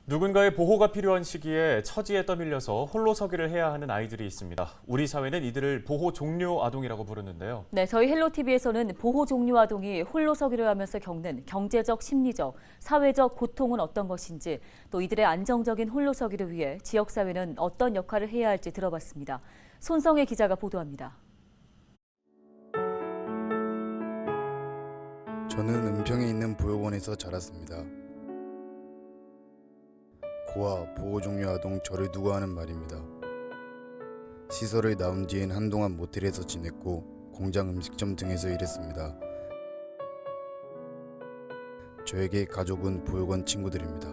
누군가의 보호가 필요한 시기에 처지에 떠밀려서 홀로 서기를 해야 하는 아이들이 있습니다. 우리 사회는 이들을 보호 종료 아동이라고 부르는데요. 네, 저희 헬로티비에서는 보호 종료 아동이 홀로 서기를 하면서 겪는 경제적, 심리적, 사회적 고통은 어떤 것인지, 또 이들의 안정적인 홀로 서기를 위해 지역사회는 어떤 역할을 해야 할지 들어봤습니다. 손성혜 기자가 보도합니다. 저는 은평에 있는 보육원에서 자랐습니다. 고아, 보호 종료 아동 저를 두고 하는 말입니다. 시설을 나온 뒤엔 한동안 모텔에서 지냈고 공장 음식점 등에서 일했습니다. 저에게 가족은 보육원 친구들입니다.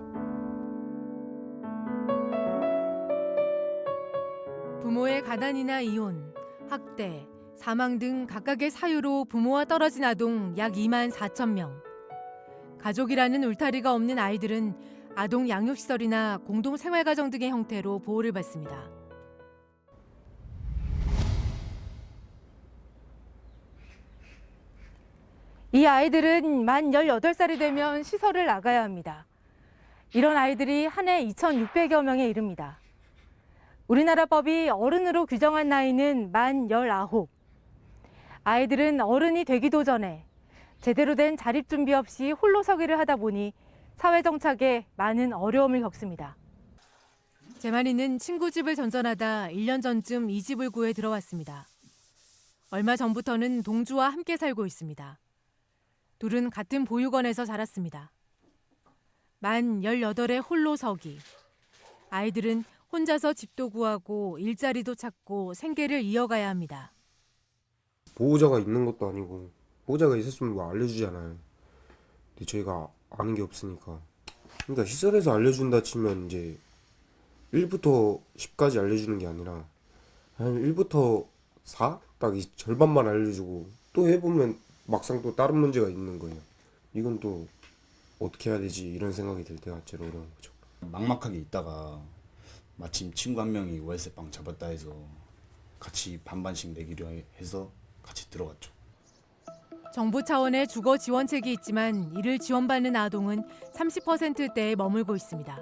부모의 가난이나 이혼, 학대, 사망 등 각각의 사유로 부모와 떨어진 아동 약 2만 4천 명. 가족이라는 울타리가 없는 아이들은 아동 양육시설이나 공동생활가정 등의 형태로 보호를 받습니다. 이 아이들은 만 18살이 되면 시설을 나가야 합니다. 이런 아이들이 한 해 2,600여 명에 이릅니다. 우리나라 법이 어른으로 규정한 나이는 만 19. 아이들은 어른이 되기도 전에 제대로 된 자립 준비 없이 홀로 서기를 하다 보니 사회 정착에 많은 어려움을 겪습니다. 재만이는 친구 집을 전전하다 1년 전쯤 이 집을 구해 들어왔습니다. 얼마 전부터는 동주와 함께 살고 있습니다. 둘은 같은 보육원에서 자랐습니다. 만 18의 홀로 서기. 아이들은 혼자서 집도 구하고 일자리도 찾고 생계를 이어가야 합니다. 보호자가 있는 것도 아니고 보호자가 있었으면 뭐 알려주잖아요. 근데 저희가 아는 게 없으니까. 그러니까 시설에서 알려준다 치면 이제 1부터 10까지 알려주는 게 아니라 한 1부터 4? 딱 이 절반만 알려주고 또 해보면 막상 또 다른 문제가 있는 거예요. 이건 또 어떻게 해야 되지 이런 생각이 들 때가 제일 어려운 거죠. 막막하게 있다가 마침 친구 한 명이 월세방 잡았다 해서 같이 반반씩 내기로 해서 같이 들어갔죠. 정부 차원의 주거 지원책이 있지만 이를 지원받는 아동은 30%대에 머물고 있습니다.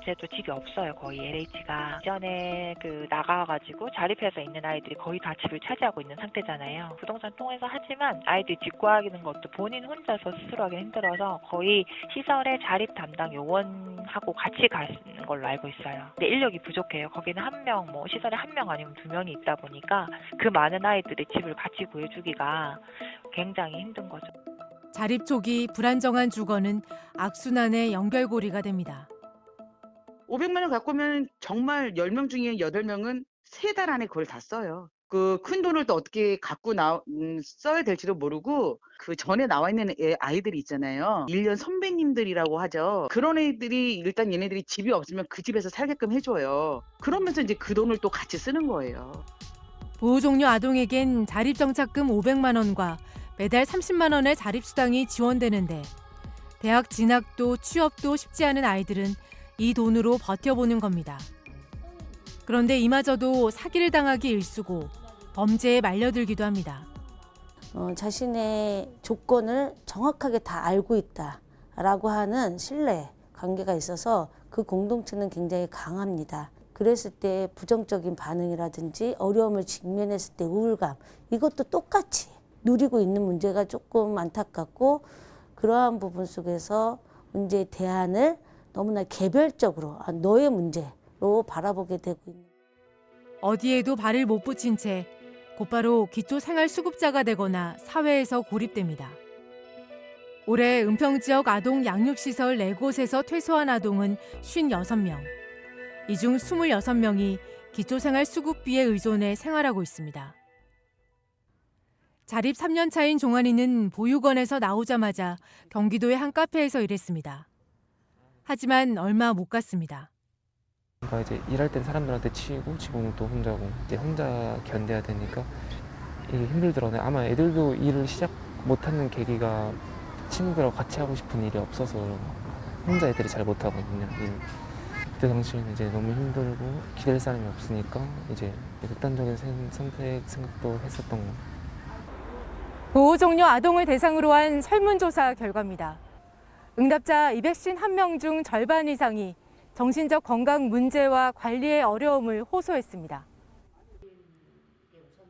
이제도 집이 없어요. 거의 LH가 이전에 나가가지고 자립해서 있는 아이들이 거의 다 집을 차지하고 있는 상태잖아요. 부동산 통해서 하지만 아이들이 집 구하기는 것도 본인 혼자서 스스로 하기 힘들어서 거의 시설의 자립 담당 요원하고 같이 가는 걸로 알고 있어요. 근데 인력이 부족해요. 거기는 한 명, 시설에 한 명 아니면 두 명이 있다 보니까 그 많은 아이들의 집을 같이 구해주기가 굉장히 힘든 거죠. 자립 초기 불안정한 주거는 악순환의 연결고리가 됩니다. 500만 원 갖고 오면 정말 10명 중에 8명은 3달 안에 그걸 다 써요. 그 큰 돈을 또 어떻게 써야 될지도 모르고 그 전에 나와 있는 아이들이 있잖아요. 1년 선배님들이라고 하죠. 그런 애들이 일단 얘네들이 집이 없으면 그 집에서 살게끔 해줘요. 그러면서 이제 그 돈을 또 같이 쓰는 거예요. 보호 종료 아동에겐 자립정착금 500만 원과 매달 30만 원의 자립수당이 지원되는데 대학 진학도 취업도 쉽지 않은 아이들은 이 돈으로 버텨보는 겁니다. 그런데 이마저도 사기를 당하기 일쑤고 범죄에 말려들기도 합니다. 자신의 조건을 정확하게 다 알고 있다라고 하는 신뢰 관계가 있어서 그 공동체는 굉장히 강합니다. 그랬을 때 부정적인 반응이라든지 어려움을 직면했을 때 우울감, 이것도 똑같이 누리고 있는 문제가 조금 안타깝고, 그러한 부분 속에서 문제의 대안을 너무나 개별적으로 너의 문제로 바라보게 되고 있는. 어디에도 발을 못 붙인 채 곧바로 기초생활수급자가 되거나 사회에서 고립됩니다. 올해 은평 지역 아동 양육시설 4곳에서 퇴소한 아동은 56명. 이 중 26명이 기초생활수급비에 의존해 생활하고 있습니다. 자립 3년 차인 종환이는 보육원에서 나오자마자 경기도의 한 카페에서 일했습니다. 하지만 얼마 못 갔습니다. 그러니까 이제 일할 땐 사람들한테 치이고 지금은 또 혼자고 이제 혼자 견뎌야 되니까 이게 힘들더라고요. 아마 애들도 일을 시작 못하는 계기가 친구들하고 같이 하고 싶은 일이 없어서 혼자 애들이 잘 못하거든요. 그때 당시에는 이제 너무 힘들고 기댈 사람이 없으니까 이제 극단적인 생각도 했었던 거. 보호 종료 아동을 대상으로 한 설문조사 결과입니다. 응답자 251명 중 절반 이상이 정신적 건강 문제와 관리의 어려움을 호소했습니다.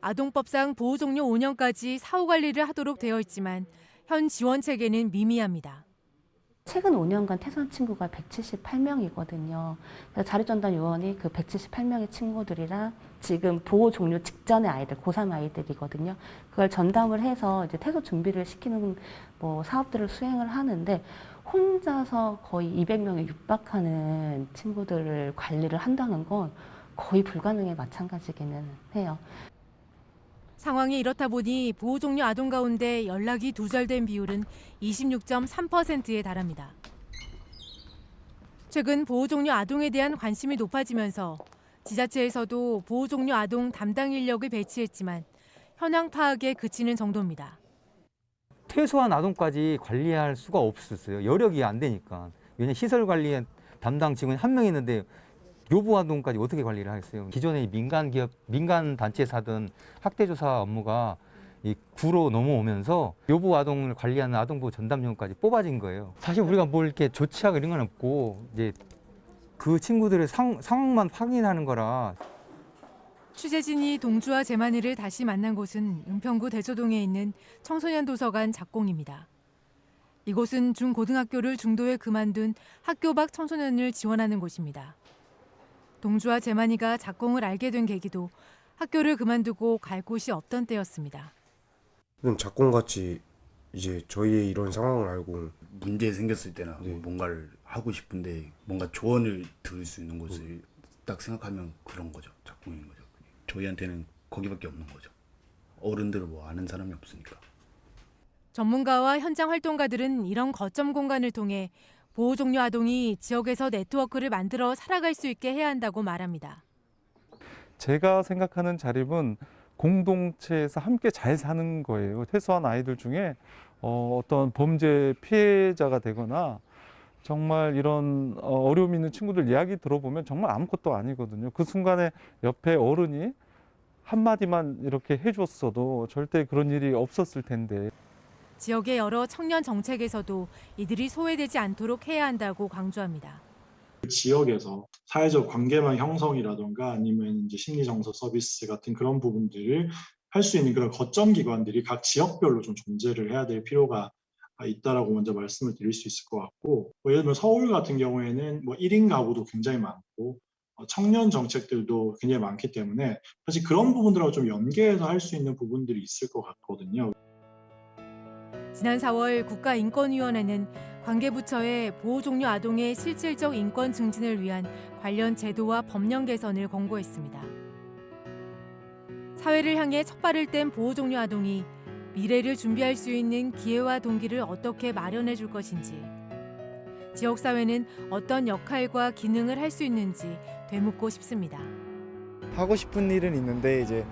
아동법상 보호 종료 5년까지 사후 관리를 하도록 되어 있지만 현 지원 체계는 미미합니다. 최근 5년간 퇴소한 친구가 178명이거든요. 자립전담 요원이 그 178명의 친구들이랑 지금 보호 종료 직전의 아이들, 고3 아이들이거든요. 그걸 전담을 해서 이제 퇴소 준비를 시키는 사업들을 수행을 하는데 혼자서 거의 200명에 육박하는 친구들을 관리를 한다는 건 거의 불가능에 마찬가지기는 해요. 상황이 이렇다 보니 보호 종료 아동 가운데 연락이 두절된 비율은 26.3%에 달합니다. 최근 보호 종료 아동에 대한 관심이 높아지면서 지자체에서도 보호 종료 아동 담당 인력을 배치했지만 현황 파악에 그치는 정도입니다. 퇴소한 아동까지 관리할 수가 없었어요. 여력이 안 되니까. 왜냐하면 시설 관리 담당 직원이 한 명 있는데 요부 아동까지 어떻게 관리를 하겠어요. 기존의 민간 기업, 민간 단체에서 하던 학대조사 업무가 이 구로 넘어오면서 요부 아동을 관리하는 아동보호 전담요원까지 뽑아진 거예요. 사실 우리가 뭘 이렇게 조치하고 이런 건 없고 이제 그 친구들의 상황만 확인하는 거라. 취재진이 동주와 재만이를 다시 만난 곳은 은평구 대조동에 있는 청소년 도서관 작공입니다. 이곳은 중고등학교를 중도에 그만둔 학교 밖 청소년을 지원하는 곳입니다. 동주와 재만이가 작공을 알게 된 계기도 학교를 그만두고 갈 곳이 없던 때였습니다. 작공같이 이제 저희의 이런 상황을 알고 문제 생겼을 때나 네. 뭔가를 하고 싶은데 뭔가 조언을 들을 수 있는 곳을 딱 생각하면 그런 거죠. 작공인 거죠. 저희한테는 거기밖에 없는 거죠. 어른들을 아는 사람이 없으니까. 전문가와 현장 활동가들은 이런 거점 공간을 통해 보호 종료 아동이 지역에서 네트워크를 만들어 살아갈 수 있게 해야 한다고 말합니다. 제가 생각하는 자립은 공동체에서 함께 잘 사는 거예요. 퇴소한 아이들 중에 어떤 범죄 피해자가 되거나 정말 이런 어려움 있는 친구들 이야기 들어보면 정말 아무것도 아니거든요. 그 순간에 옆에 어른이 한마디만 이렇게 해줬어도 절대 그런 일이 없었을 텐데. 지역의 여러 청년 정책에서도 이들이 소외되지 않도록 해야 한다고 강조합니다. 지역에서 사회적 관계망 형성이라든가 아니면 이제 심리정서 서비스 같은 그런 부분들을 할 수 있는 그런 거점 기관들이 각 지역별로 좀 존재를 해야 될 필요가 있다라고 먼저 말씀을 드릴 수 있을 것 같고, 예를 들면 서울 같은 경우에는 1인 가구도 굉장히 많고 청년 정책들도 굉장히 많기 때문에 사실 그런 부분들하고 좀 연계해서 할 수 있는 부분들이 있을 것 같거든요. 지난 4월 국가인권위원회는 관계부처에 보호 종료 아동의 실질적 인권 증진을 위한 관련 제도와 법령 개선을 권고했습니다. 사회를 향해 첫 발을 뗀 보호 종료 아동이 미래를 준비할 수 있는 기회와 동기를 어떻게 마련해 줄 것인지, 지역사회는 어떤 역할과 기능을 할 수 있는지 되묻고 싶습니다. 하고 싶은 일은 있는데 이제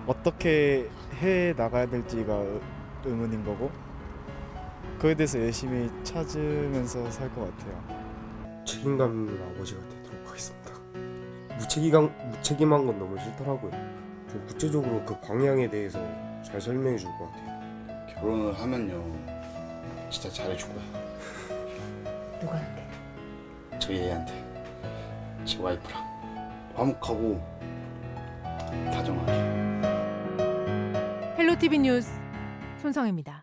어떻게 해 나가야 될지가 의문인 거고, 그에 대해서 열심히 찾으면서 살 것 같아요. 책임감 있는 아버지가 되도록 하겠습니다. 무책임한 건 너무 싫더라고요. 좀 구체적으로 그 방향에 대해서 잘 설명해 줄 것 같아요. 결혼을 하면요 진짜 잘해줄 거야. 누구한테? 저희 애한테, 제 와이프랑 화목하고 다정하게. 헬로티비 뉴스 손성혜입니다.